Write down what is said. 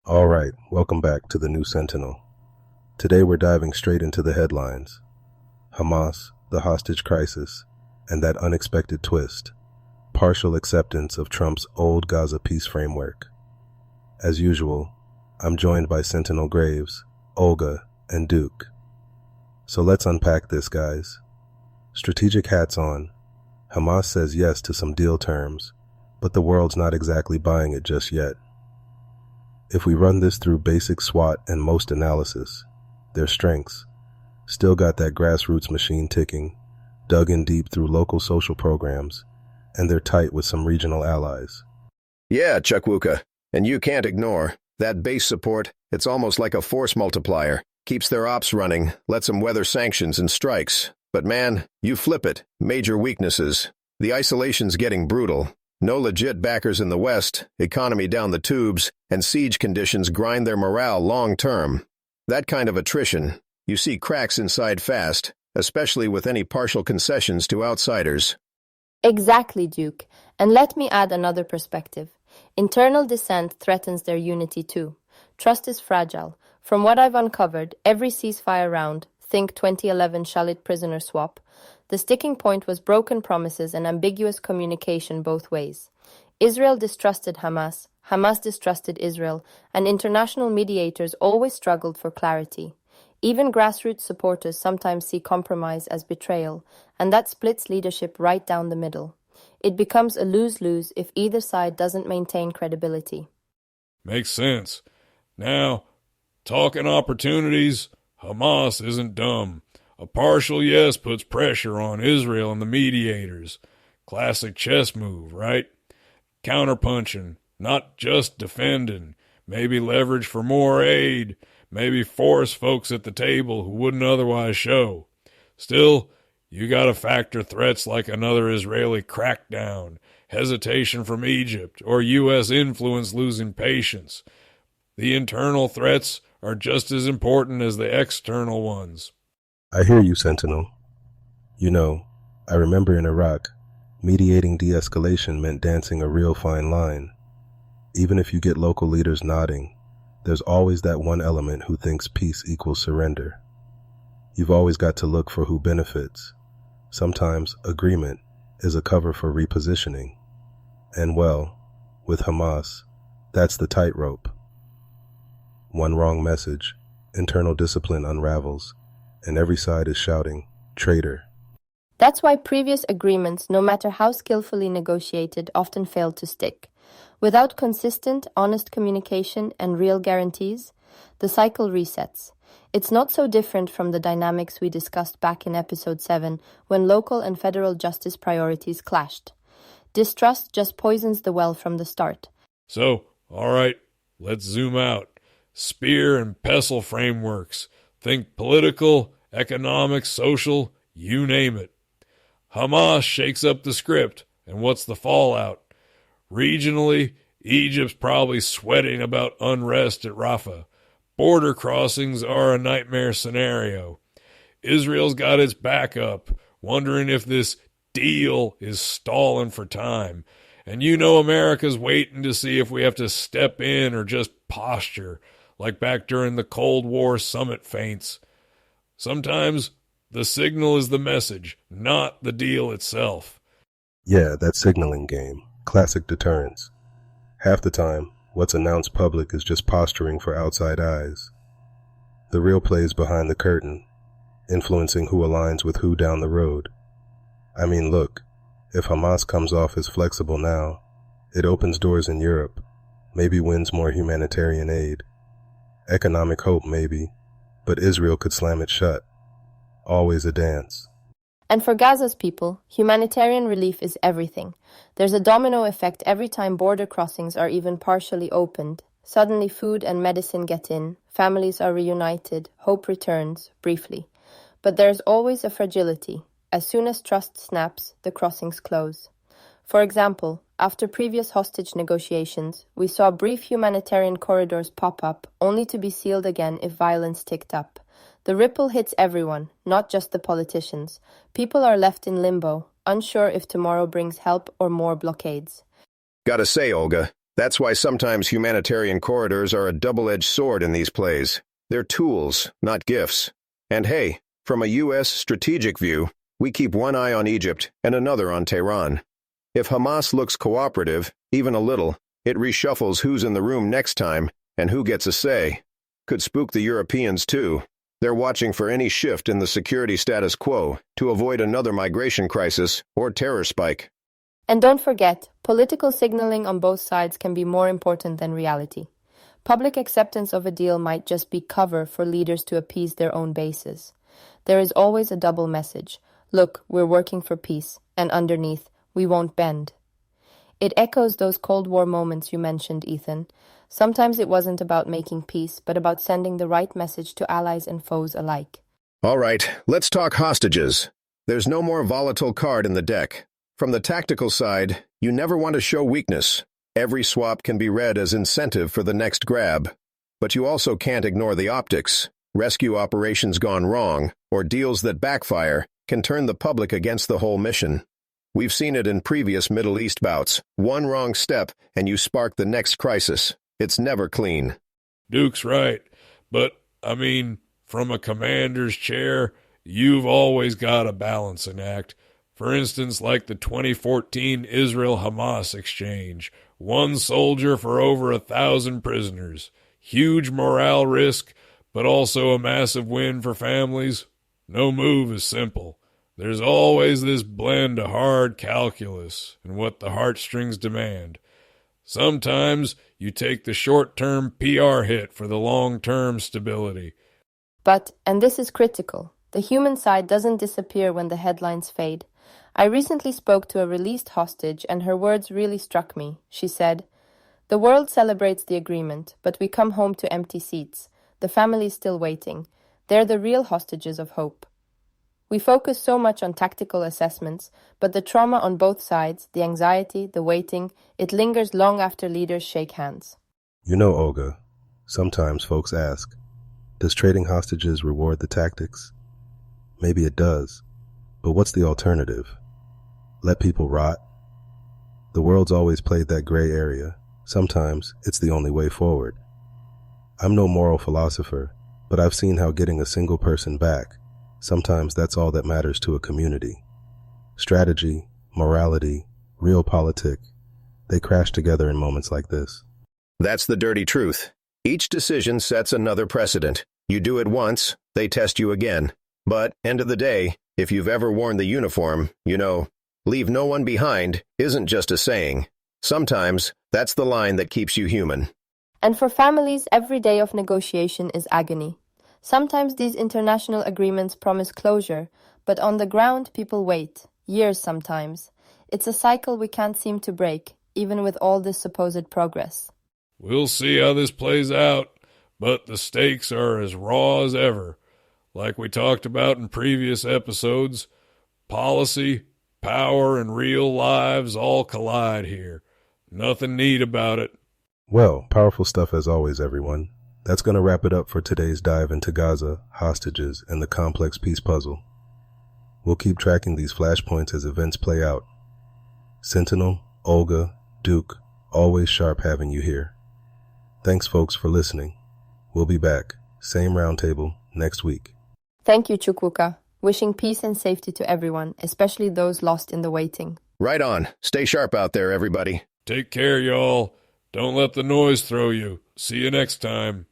All right, welcome back to the New Sentinel. Today we're diving straight into the headlines. Hamas, the hostage crisis, and that unexpected twist. Partial acceptance of Trump's old Gaza peace framework. As usual, I'm joined by Sentinel Graves, Olga, and Duke. So let's unpack this, guys. Strategic hats on. Hamas says yes to some deal terms, but the world's not exactly buying it just yet. If we run this through basic SWOT and most analysis, their strengths, still got that grassroots machine ticking, dug in deep through local social programs, and they're tight with some regional allies. Yeah, Chukwuka, and you can't ignore that base support. It's almost like a force multiplier. Keeps their ops running, lets them weather sanctions and strikes. But man, you flip it. Major weaknesses. The isolation's getting brutal. No legit backers in the West, economy down the tubes, and siege conditions grind their morale long-term. That kind of attrition, you see cracks inside fast, especially with any partial concessions to outsiders. Exactly, Duke. And let me add another perspective. Internal dissent threatens their unity too. Trust is fragile. From what I've uncovered, every ceasefire round, think 2011 Shalit prisoner swap, the sticking point was broken promises and ambiguous communication both ways. Israel distrusted Hamas, Hamas distrusted Israel, and international mediators always struggled for clarity. Even grassroots supporters sometimes see compromise as betrayal, and that splits leadership right down the middle. It becomes a lose-lose if either side doesn't maintain credibility. Makes sense. Now, talking opportunities, Hamas isn't dumb. A partial yes puts pressure on Israel and the mediators. Classic chess move, right? Counterpunching, not just defending. Maybe leverage for more aid. Maybe force folks at the table who wouldn't otherwise show. Still, you gotta factor threats like another Israeli crackdown, hesitation from Egypt, or U.S. influence losing patience. The internal threats are just as important as the external ones. I hear you, Sentinel. You know, I remember in Iraq, mediating de-escalation meant dancing a real fine line. Even if you get local leaders nodding, there's always that one element who thinks peace equals surrender. You've always got to look for who benefits. Sometimes agreement is a cover for repositioning. And well, with Hamas, that's the tightrope. One wrong message, internal discipline unravels, and every side is shouting, traitor. That's why previous agreements, no matter how skillfully negotiated, often fail to stick. Without consistent, honest communication and real guarantees, the cycle resets. It's not so different from the dynamics we discussed back in episode 7 when local and federal justice priorities clashed. Distrust just poisons the well from the start. So, all right, let's zoom out. Spear and pestle frameworks. Think political, economic, social, you name it. Hamas shakes up the script, and what's the fallout? Regionally, Egypt's probably sweating about unrest at Rafah. Border crossings are a nightmare scenario. Israel's got its backup, wondering if this deal is stalling for time. And you know America's waiting to see if we have to step in or just posture, like back during the Cold War summit feints. Sometimes the signal is the message, not the deal itself. Yeah, that signaling game. Classic deterrence. Half the time, what's announced public is just posturing for outside eyes. The real play's behind the curtain, influencing who aligns with who down the road. I mean, look, if Hamas comes off as flexible now, it opens doors in Europe, maybe wins more humanitarian aid. Economic hope, maybe, but Israel could slam it shut. Always a dance. And for Gaza's people, humanitarian relief is everything. There's a domino effect every time border crossings are even partially opened. Suddenly food and medicine get in, families are reunited, hope returns, briefly. But there's always a fragility. As soon as trust snaps, the crossings close. For example, after previous hostage negotiations, we saw brief humanitarian corridors pop up, only to be sealed again if violence ticked up. The ripple hits everyone, not just the politicians. People are left in limbo, unsure if tomorrow brings help or more blockades. Gotta say, Olga, That's why sometimes humanitarian corridors are a double-edged sword in these plays. They're tools, not gifts. And hey, from a U.S. strategic view, we keep one eye on Egypt and another on Tehran. If Hamas looks cooperative, even a little, it reshuffles who's in the room next time and who gets a say. Could spook the Europeans too. They're watching for any shift in the security status quo to avoid another migration crisis or terror spike. And don't forget, political signaling on both sides can be more important than reality. Public acceptance of a deal might just be cover for leaders to appease their own bases. There is always a double message. Look, we're working for peace, and underneath, we won't bend. It echoes those Cold War moments you mentioned, Ethan. Sometimes it wasn't about making peace, but about sending the right message to allies and foes alike. All right, let's talk hostages. There's no more volatile card in the deck. From the tactical side, you never want to show weakness. Every swap can be read as incentive for the next grab. But you also can't ignore the optics. Rescue operations gone wrong, or deals that backfire, can turn the public against the whole mission. We've seen it in previous Middle East bouts. One wrong step, and you spark the next crisis. It's never clean. Duke's right. But, from a commander's chair, you've always got a balancing act. For instance, like the 2014 Israel-Hamas exchange. One soldier for over 1,000 prisoners. Huge morale risk, but also a massive win for families. No move is simple. There's always this blend of hard calculus and what the heartstrings demand. Sometimes you take the short-term PR hit for the long-term stability. But, and this is critical, the human side doesn't disappear when the headlines fade. I recently spoke to a released hostage and her words really struck me. She said, "The world celebrates the agreement, but we come home to empty seats. The family's still waiting. They're the real hostages of hope." We focus so much on tactical assessments, but the trauma on both sides, the anxiety, the waiting, it lingers long after leaders shake hands. You know, Olga, sometimes folks ask, does trading hostages reward the tactics? Maybe it does, but what's the alternative? Let people rot? The world's always played that gray area. Sometimes it's the only way forward. I'm no moral philosopher, but I've seen how getting a single person back, sometimes that's all that matters to a community. Strategy, morality, realpolitik, they crash together in moments like this. That's the dirty truth. Each decision sets another precedent. You do it once, they test you again. But, end of the day, if you've ever worn the uniform, you know, leave no one behind isn't just a saying. Sometimes, that's the line that keeps you human. And for families, every day of negotiation is agony. Sometimes these international agreements promise closure, but on the ground people wait, years sometimes. It's a cycle we can't seem to break, even with all this supposed progress. We'll see how this plays out, but the stakes are as raw as ever. Like we talked about in previous episodes, policy, power, and real lives all collide here. Nothing neat about it. Well, powerful stuff as always, everyone. That's going to wrap it up for today's dive into Gaza, hostages, and the complex peace puzzle. We'll keep tracking these flashpoints as events play out. Sentinel, Olga, Duke, always sharp having you here. Thanks, folks, for listening. We'll be back, same roundtable, next week. Thank you, Chukwuka. Wishing peace and safety to everyone, especially those lost in the waiting. Right on. Stay sharp out there, everybody. Take care, y'all. Don't let the noise throw you. See you next time.